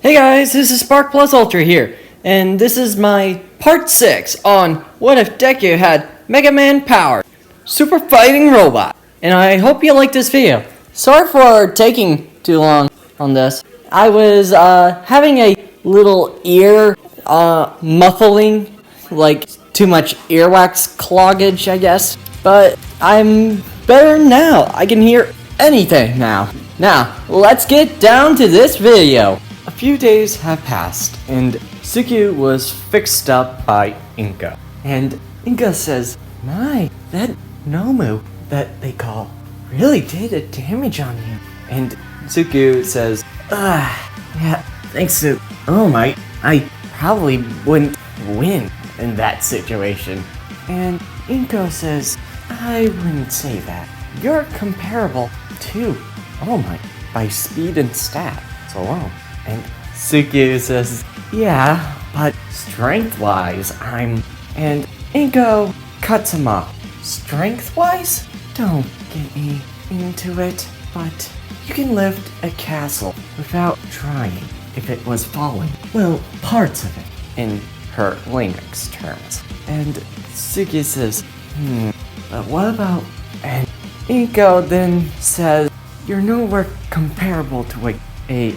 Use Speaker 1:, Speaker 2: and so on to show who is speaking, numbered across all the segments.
Speaker 1: Hey guys, this is Spark Plus Ultra here, and this is my part 6 on what if Deku had Mega Man power, super fighting robot. And I hope you like this video. Sorry for taking too long on this. I was having a little ear muffling, like too much earwax cloggage, I guess. But I'm better now. I can hear anything now. Now, let's get down to this video. A few days have passed, and Suki was fixed up by Inka. And Inka says, "My, that Nomu that they call really did a damage on you." And Suki says, yeah, thanks Su. Oh my, I probably wouldn't win in that situation." And Inko says, "I wouldn't say that. You're comparable to All Might by speed and stats alone." And Suki says, "Yeah, but strength-wise, I'm..." And Inko cuts him off. "Strength-wise? Don't get me into it, but you can lift a castle without trying if it was falling. Well, parts of it, in her Linux terms." And Suki says, but what about... And Inko then says, "You're nowhere comparable to a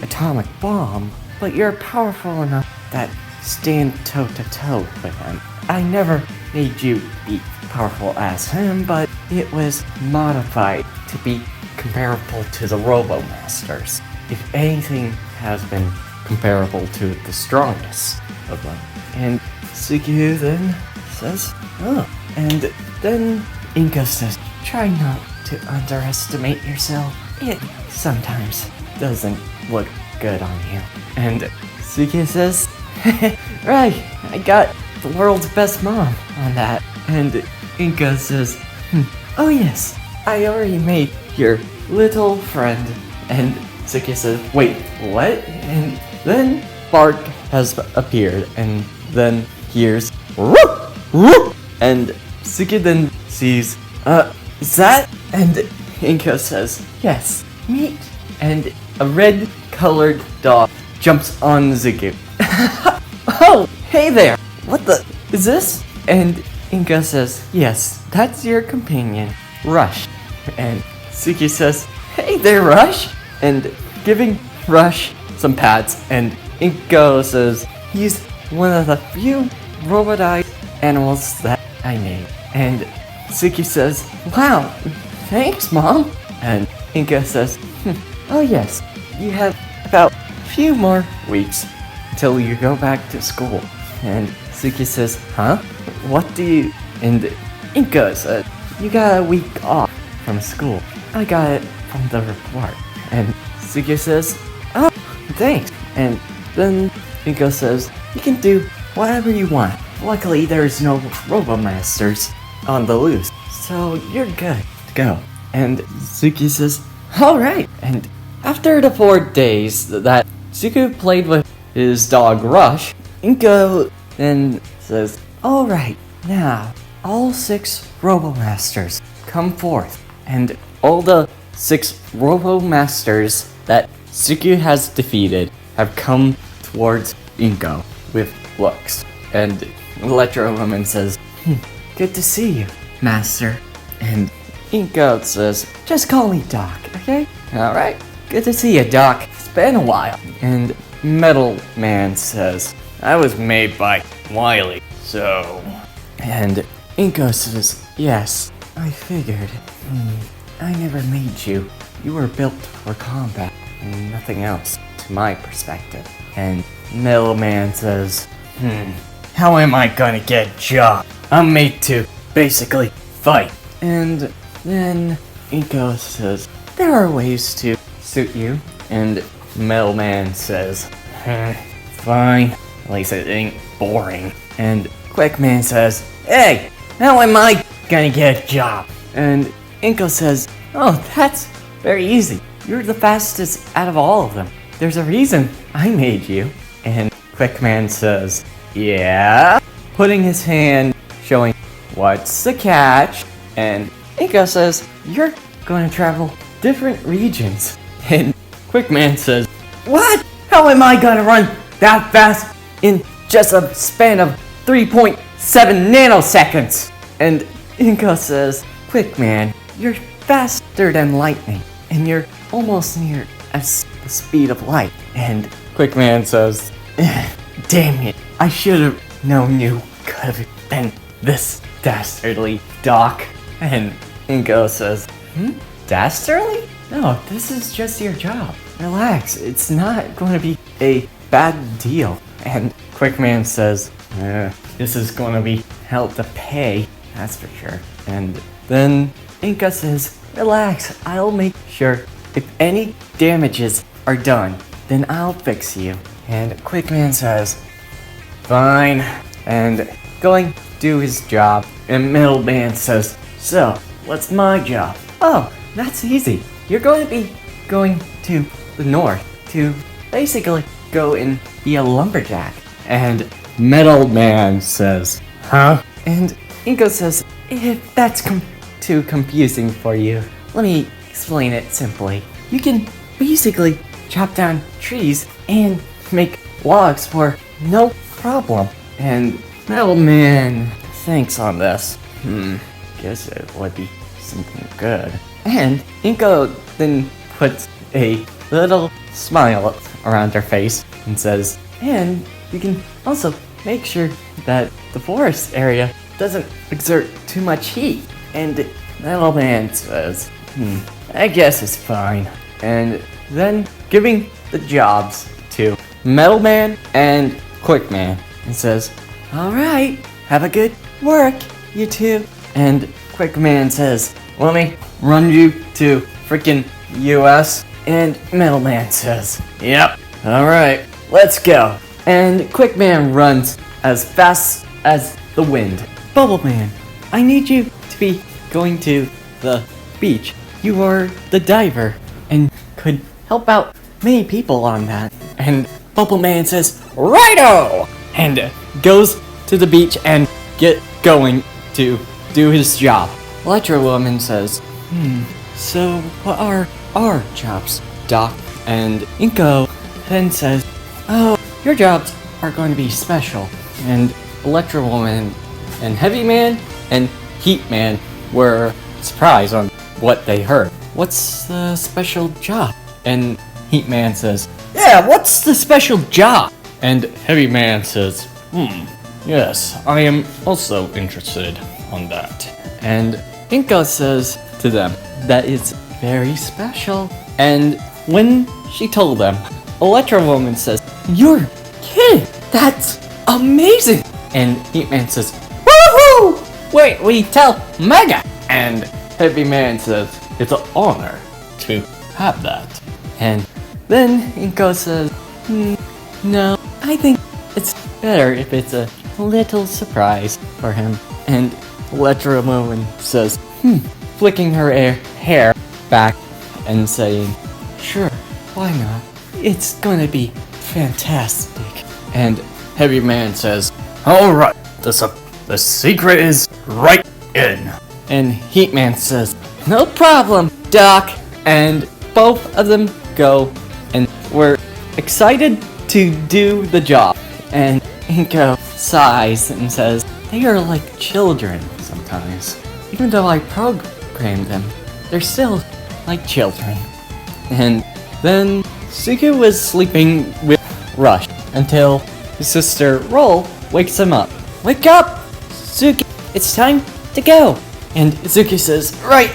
Speaker 1: atomic bomb, but you're powerful enough that stand toe-to-toe with him. I never made you be powerful as him, but it was modified to be comparable to the Robo-Masters. If anything has been comparable to the strongest of them." And Suki then says, "Oh." And then Inka says, "Try not to underestimate yourself. It sometimes doesn't look good on you." And Suki says, "Right, I got the world's best mom on that." And Inka says, "Oh yes, I already made your little friend." And Suki says, "Wait, what?" And then Bark has appeared, and then hears "Whoop! Whoop!" And Suki then sees, is that?" And Inka says, "Yes, meet." And a red-colored dog jumps on Suki. "Oh, hey there! What the... is this?" And Inka says, "Yes, that's your companion, Rush." And Suki says, "Hey there, Rush!" And giving Rush some pats, and Inka says, "He's one of the few robotized animals that I made." And Suki says, "Wow, thanks, Mom." And Inka says, "Oh yes, you have about a few more weeks till you go back to school." And Suki says, "Huh? What do you..." And Inka said, "You got a week off from school. I got it from the report." And Suki says, "Oh, thanks." And then Inka says, "You can do whatever you want. Luckily, there's no Robo-Masters on the loose, so you're good to go." And Suki says, "Alright." And after the 4 days that Suki played with his dog Rush, Inko then says, "Alright, now, all 6 Robo-Masters come forth." And all the 6 Robo-Masters that Suki has defeated have come towards Inko with looks. And Electro Woman says, "Good to see you, Master." And Inko says, "Just call me Doc, okay?" "Alright, good to see you, Doc. It's been a while." And Metal Man says, "I was made by Wily, so..." And Inko says, "Yes, I figured. I never made you. You were built for combat and nothing else, to my perspective." And Metal Man says, "How am I gonna get a job? I'm made to basically fight." And then Inko says, "There are ways to suit you." And Metal Man says, "Fine, at least it ain't boring." And Quick Man says, "Hey, how am I gonna get a job?" And Inko says, "Oh, that's very easy. You're the fastest out of all of them. There's a reason I made you." And Quick Man says, "Yeah?" Putting his hand, showing what's the catch. And Inko says, "You're going to travel different regions." And Quick Man says, "What? How am I gonna run that fast in just a span of 3.7 nanoseconds? And Inko says, quick man, you're faster than lightning, and you're almost near the speed of light. And quick man says, damn it, I should have known you could have been this dastardly, Doc. And Inko says, dastardly? No, this is just your job. Relax, it's not going to be a bad deal. And Quickman says, this is going to be hell to pay, that's for sure. And then Inka says, relax, I'll make sure if any damages are done, then I'll fix you. And Quickman says, fine, and going to do his job. And Middleman says, so, what's my job? Oh, that's easy. You're going to be going to the north to basically go and be a lumberjack. And Middleman says, huh? And Inko says, if that's too confusing for you, let me explain it simply. You can basically chop down trees and make logs for no problem. And Middleman thinks on this. Guess it would be something good. And Inko then puts a little smile around her face and says, and you can also make sure that the forest area doesn't exert too much heat. And Middleman says, I guess it's fine. And then giving the jobs to Middleman and Quickman and says, alright, have a good work, you two. And Quickman says, let me run you to freaking US. And Middleman says, yep, alright, let's go. And Quickman runs as fast as the wind. Bubbleman, I need you to be going to the beach. You are the diver and could help out many people on that. And Bubbleman says, righto! And goes to the beach and get going to do his job. Electro Woman says, so what are our jobs, Doc? And Inko then says, oh, your jobs are going to be special. And Electro Woman and Heavy Man and Heat Man were surprised on what they heard. What's the special job? And Heat Man says, yeah, what's the special job? And Heavy Man says, yes, I am also interested on that. And Inko says to them that it's very special. And when she told them, Electro Woman says, you're kidding, that's amazing. And Heat Man says, woohoo! Wait, we tell Mega. And Heavy Man says, it's an honor to have that. And then Inko says, no, I think it's better if it's a little surprise for him. And Electro Woman says, flicking her hair back and saying, sure, why not? It's gonna be fantastic. And Heavy Man says, alright, the secret is right in. And Heat Man says, no problem, Doc. And both of them go and we're excited to do the job. And Inko sighs and says, they are like children sometimes. Even though I programmed them, they're still like children. And then Suku was sleeping with Rush until his sister Roll wakes him up. Wake up, Suki, it's time to go. And Suki says, right.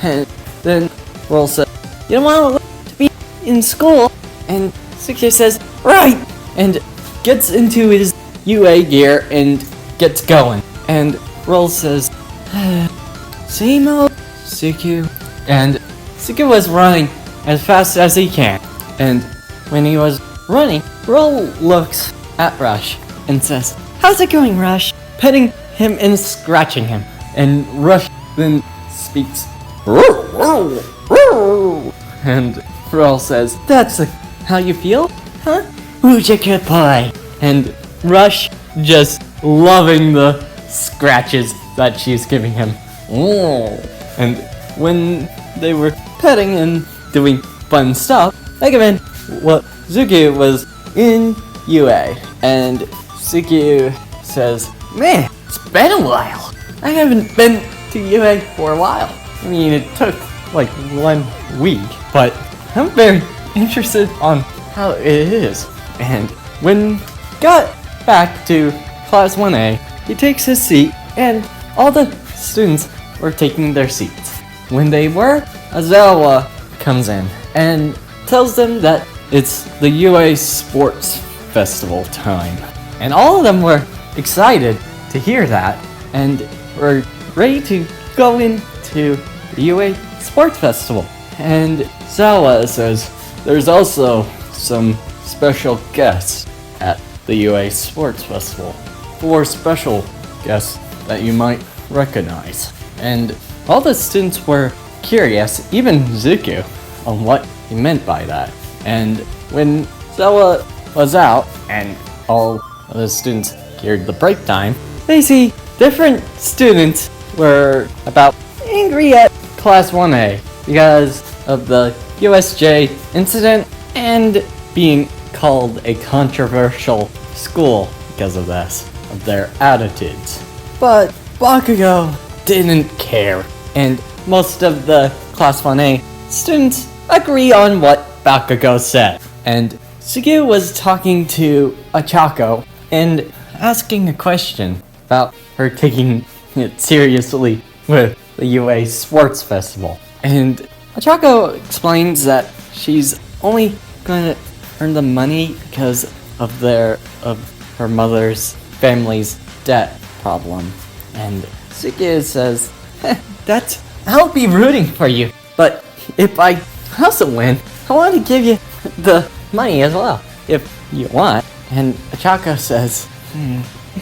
Speaker 1: And then Roll says, you don't want to be in school. And Suki says, right. And gets into his UA gear and gets going. And Roll says, same old Suku. And Suku was running as fast as he can. And when he was running, Roll looks at Rush and says, how's it going, Rush? Petting him and scratching him. And Rush then speaks, and Roll says, that's how you feel? Huh? Who's your good boy? And Rush just loving the scratches that she's giving him. And when they were petting and doing fun stuff, Mega Man Zuki was in UA, and Zuki says, "Man, it's been a while. I haven't been to UA for a while. I mean, it took like 1 week, but I'm very interested on how it is." And when got back to class 1A, he takes his seat, and all the students were taking their seats. When they were, Azawa comes in and tells them that it's the UA Sports Festival time. And all of them were excited to hear that, and were ready to go into the UA Sports Festival. And Zawa says there's also some special guests at the UA Sports Festival. 4 special guests that you might recognize. And all the students were curious, even Zuku, on what he meant by that. And when Zawa was out and all of the students heard the break time, they see different students were about angry at class 1A because of the USJ incident and being called a controversial school because of this, of their attitudes. But Bakugo didn't care, and most of the class 1A students agree on what Bakugo said. And Sugu was talking to Achako and asking a question about her taking it seriously with the UA Sports Festival. And Achako explains that she's only gonna earn the money because of her mother's family's debt problem. And Sugu says, I'll be rooting for you, but if I also win, I want to give you the money as well, if you want. And Achako says,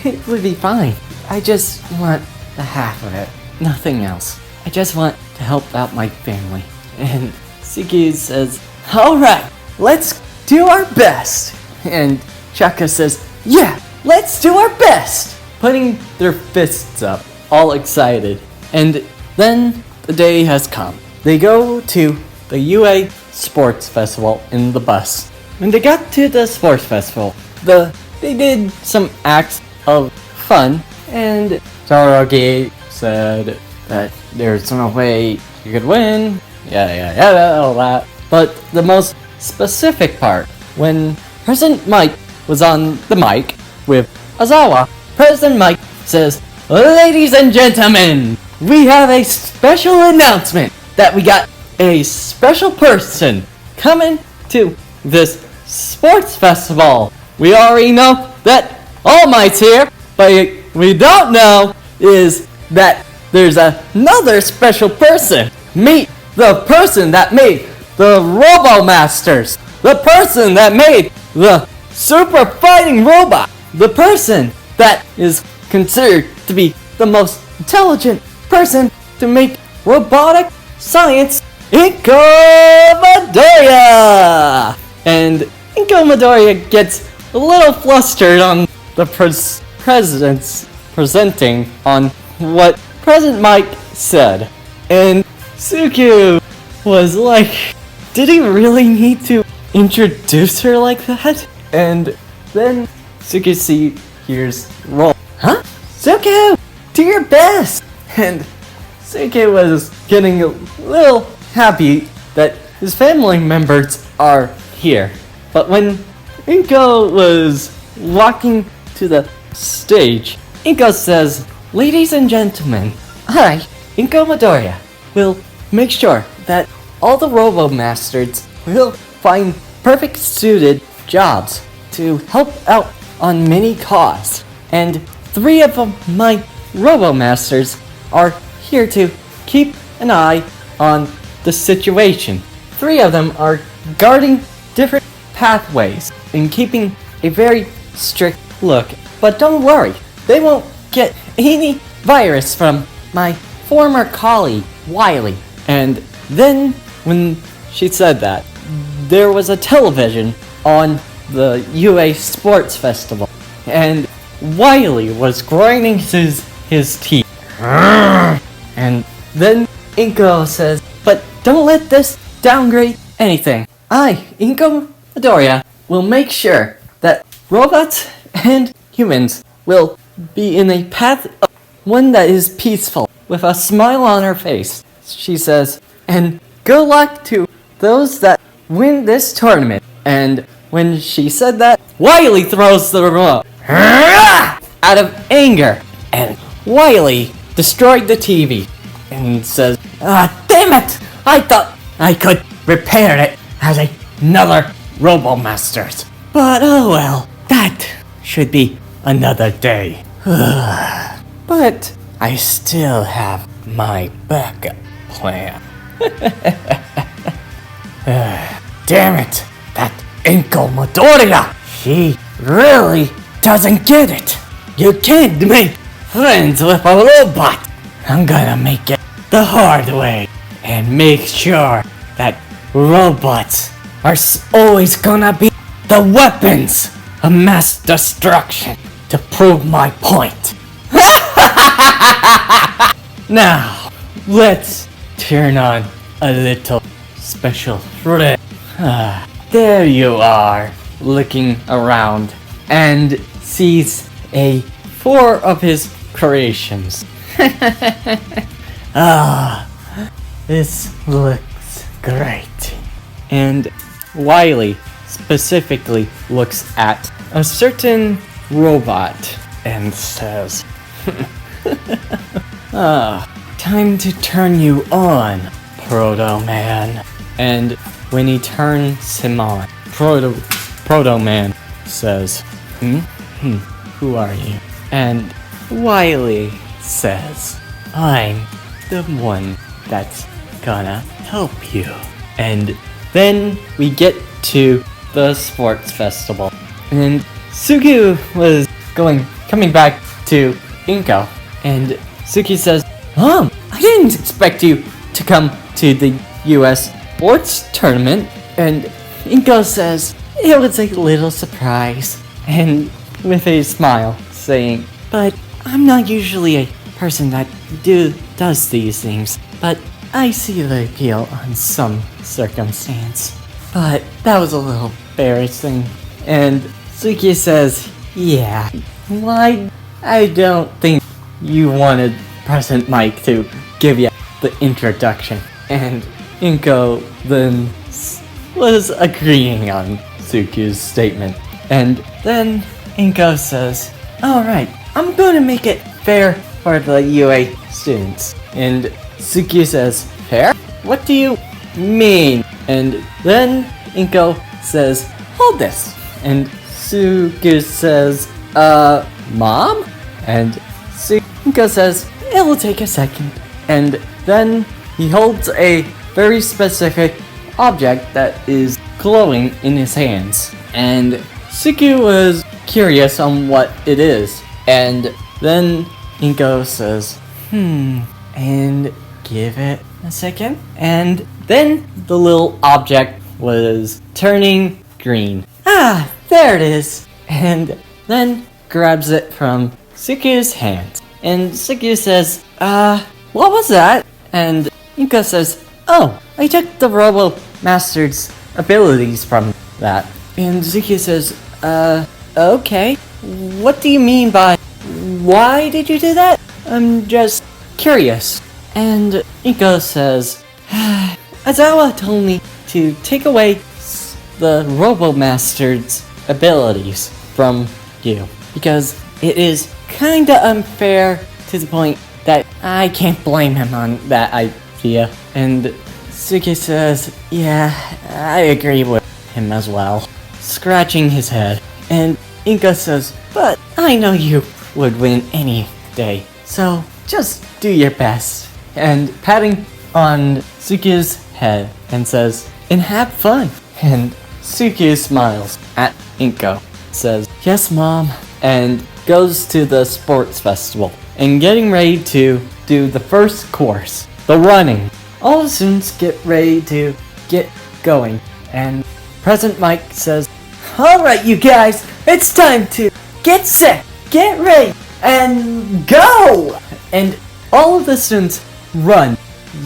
Speaker 1: it would be fine. I just want the half of it, nothing else. I just want to help out my family. And Sugu says, alright, let's do our best. And Chaka says, yeah, let's do our best, putting their fists up, all excited. And then the day has come. They go to the UA Sports Festival in the bus. When they got to the sports festival, they did some acts of fun, and Tararogi said that there's no way you could win, all that. But the most specific part, when President Mike was on the mic with Azawa, President Mike says, ladies and gentlemen, we have a special announcement that we got a special person coming to this sports festival. We already know that All Might's here, but we don't know is that there's another special person. Meet the person that made the Robo Masters, the person that made the super fighting robot, the person that is considered to be the most intelligent person to make robotic science, Inko Midoriya! And Inko Midoriya gets a little flustered on the president's presenting on what President Mike said. And Suku was like, did he really need to introduce her like that? And then Suku hears roll. Huh? Suku, do your best! And Suku was getting a little happy that his family members are here. But when Inko was walking to the stage, Inko says, ladies and gentlemen, I, Inko Midoriya, will make sure that all the Robo Masters will find perfect suited jobs to help out on many causes. And 3 of my Robo Masters are here to keep an eye on the situation. 3 of them are guarding different pathways and keeping a very strict look. But don't worry, they won't get any virus from my former colleague, Wiley. And then, when she said that, there was a television on the UA Sports Festival, and Wiley was grinding his teeth. And then Inko says, but don't let this downgrade anything. I, Inko Midoriya will make sure that robots and humans will be in a path of one that is peaceful, with a smile on her face. She says, and good luck to those that win this tournament. And when she said that, Wily throws the remote out of anger, and Wily destroyed the TV and says, damn it! I thought I could repair it as another RoboMasters. But oh well, that should be another day. But I still have my backup plan. Damn it! That Inko Midoriya! She really doesn't get it! You can't make friends with a robot! I'm gonna make it the hard way and make sure that robots are always gonna be the weapons of mass destruction to prove my point. Now, let's turn on a little special thread. There you are, looking around, and sees 4 of his creations. This looks great. And Wily specifically looks at a certain robot and says, time to turn you on, Proto Man. And when he turns him on, Proto Man says, who are you? And Wily says, I'm the one that's gonna help you. And then we get to the sports festival. And Sugu was coming back to Inko. And Suki says, I didn't expect you to come to the US sports tournament. And Inko says, it was a little surprise. And with a smile, saying, but I'm not usually a person that does these things, but I see the appeal on some circumstance. But that was a little embarrassing. And Suki says, yeah, why? I don't think you wanted President Mike to give you the introduction. And Inko then was agreeing on Suki's statement. And then Inko says, alright, I'm going to make it fair for the UA students. And Suki says, fair? What do you mean? And then Inko says, hold this. And Suki says, Mom? And Inko says, it will take a second. And then he holds a very specific object that is glowing in his hands. And Suki was curious on what it is. And then Inko says, and give it a second. And then the little object was turning green. There it is. And then grabs it from Suki's hands. And Suki says, what was that? And Inko says, oh, I took the RoboMaster's abilities from that. And Suki says, okay. What do you mean by, why did you do that? I'm just curious. And Inko says, Azawa told me to take away the RoboMaster's abilities from you, because it is kinda unfair to the point that I can't blame him on that idea. And Suki says, yeah, I agree with him as well, scratching his head. And Inko says, but I know you would win any day, so just do your best. And patting on Suki's head and says, and have fun. And Suki smiles at Inko, says, yes, Mom, and goes to the sports festival and getting ready to do the first course, the running. All the students get ready to get going, and President Mike says, alright you guys, it's time to get set, get ready, and go! And all of the students run.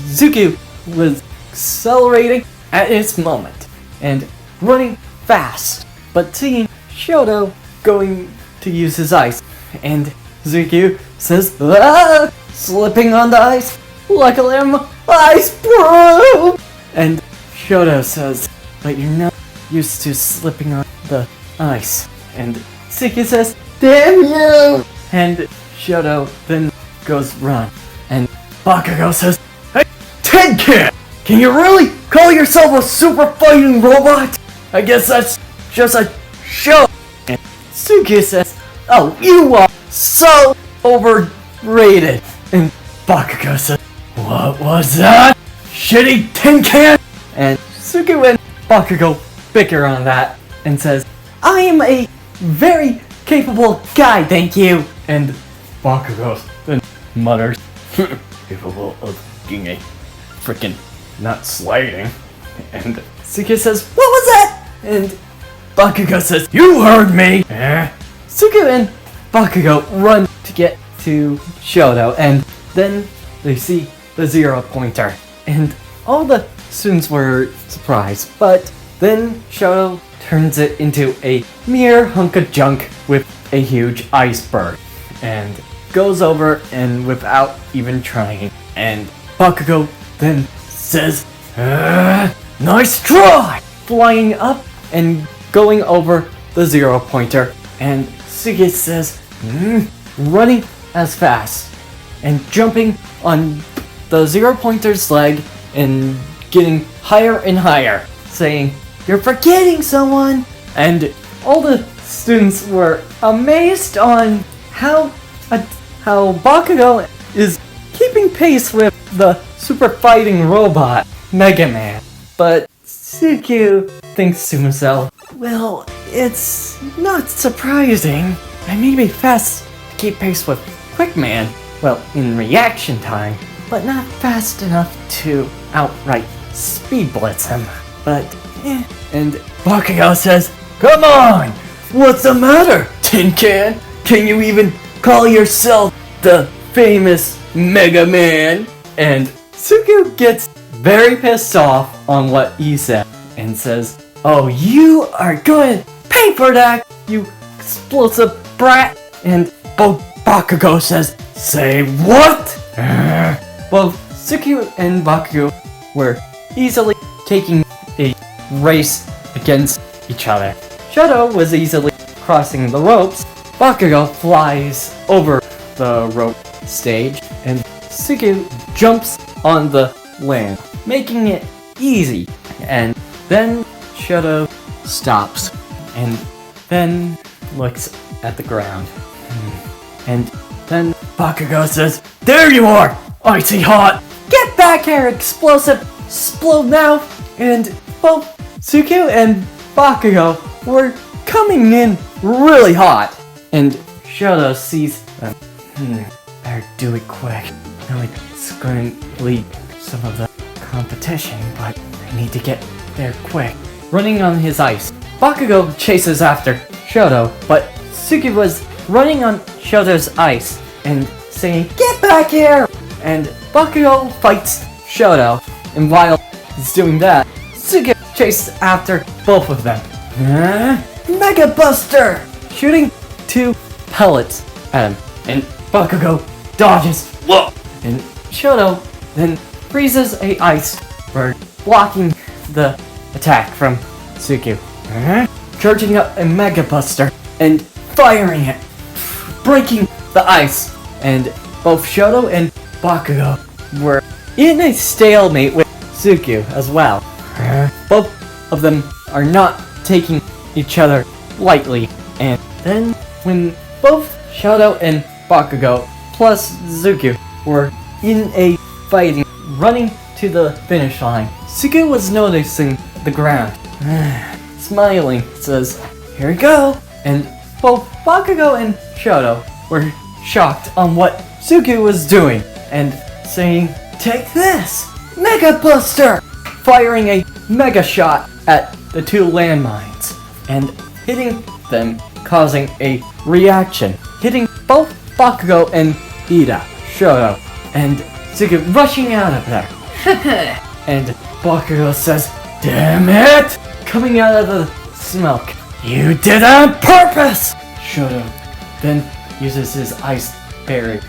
Speaker 1: Zuki was accelerating at this moment and running fast. But seeing Shoto going to use his ice, and Zukyu says, "Ah!" Slipping on the ice. Luckily I'm ice-proof! And Shoto says, "But you're not used to slipping on the ice." And Zukyu says, "Damn you!" And Shoto then goes run. And Bakugo says, "Hey, Tin Can! Can you really call yourself a super fighting robot? I guess that's just a show." And Zukyu says, "Oh, you are so overrated." And Bakugo says, "What was that? Shitty Tin Can?" And Zukyu and Bakugo bicker on that and says, "I am a very capable guy, thank you." And Bakugo then mutters, "Capable of being a freaking not sliding." And Zukyu says, "What was that?" And Bakugo says, "You heard me!" Zukyu and Bakugo run to get to Shoto, and then they see the 0-pointer. And all the students were surprised, but then Shoto turns it into a mere hunk of junk with a huge iceberg, and goes over and without even trying. And Bakugo then says, "Nice try!" Flying up and going over the 0-pointer. And Zukyu says, running as fast and jumping on the 0-pointer's leg and getting higher and higher, saying, "You're forgetting someone!" And all the students were amazed on how Bakugo is keeping pace with the super fighting robot, Mega Man. But Zukyu thinks to himself, "Well, it's not surprising. I may be fast to keep pace with Quick Man, well, in reaction time, but not fast enough to outright speed blitz him. But, And Bakugo says, "Come on! What's the matter, Tin Can? Can you even call yourself the famous Mega Man?" And Zukyu gets very pissed off on what he said and says, "Oh, you are going to pay for that, you explosive brat!" And Bakugo says, "Say what?" Both Zukyu and Bakugo were easily taking a race against each other. Shoto was easily crossing the ropes. Bakugo flies over the rope stage, and Zukyu jumps on the land, making it easy. And then Shoto stops, and then looks at the ground. And then Bakugo says, "There you are, icy hot! Get back here, explosive explode now!" And both Zukyu and Bakugo were coming in really hot. And Shoto sees them. Better do it quick. No, it's going to lead some of the competition, but I need to get there quick. Running on his ice, Bakugo chases after Shoto, but Zukyu was running on Shoto's ice and saying, "Get back here!" And Bakugo fights Shoto, and while he's doing that, Zukyu chases after both of them. Mega Buster! Shooting 2 pellets at him, and Bakugo dodges. Whoa! And Shoto then freezes a iceberg, blocking the attack from Zukyu. Charging up a Mega Buster and firing it, breaking the ice. And both Shoto and Bakugo were in a stalemate with Zukyu as well. Both of them are not taking each other lightly. And then when both Shoto and Bakugo plus Zukyu were in a fighting, running to the finish line, Zukyu was noticing the ground. Smiling, says, "Here we go." And both Bakugo and Shoto were shocked on what Zukyu was doing and saying, "Take this, Mega Buster!" Firing a mega shot at the 2 landmines and hitting them, causing a reaction, hitting both Bakugo and Shoto, and Zukyu rushing out of there. And Bakugo says, "Damn it!" Coming out of the smoke. You did that on purpose! Shoto then uses his ice barrier.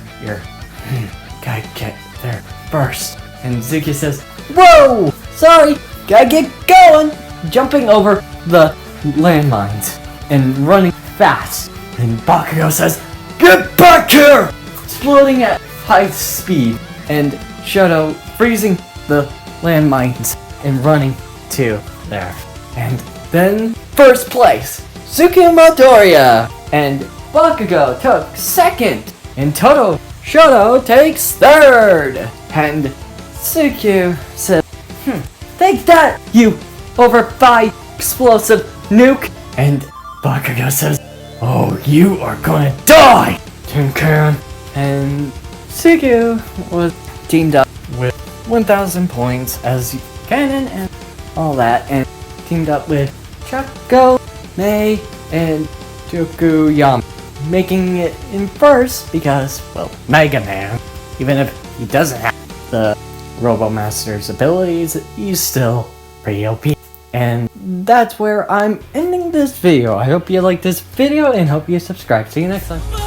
Speaker 1: Gotta get there first. And Zuki says, "Whoa! Sorry, gotta get going!" Jumping over the landmines and running fast. And Bakugo says, "Get back here!" Exploding at high speed. And Shoto freezing the landmines and running to there. And then first place, Suki Midoriya. And Bakugo took second. And Shoto takes third. And Suki said, "Take that, you over 5 explosive nuke." And Bakugo says, "Oh, you are gonna die, Tinkan." And Suki was teamed up with 1,000 points as Cannon and all that, and teamed up with Choco, May, and Tokuyama, making it in first because, well, Mega Man, even if he doesn't have the Robo Master's abilities, he's still pretty OP. And that's where I'm ending this video. I hope you liked this video and hope you subscribe. See you next time.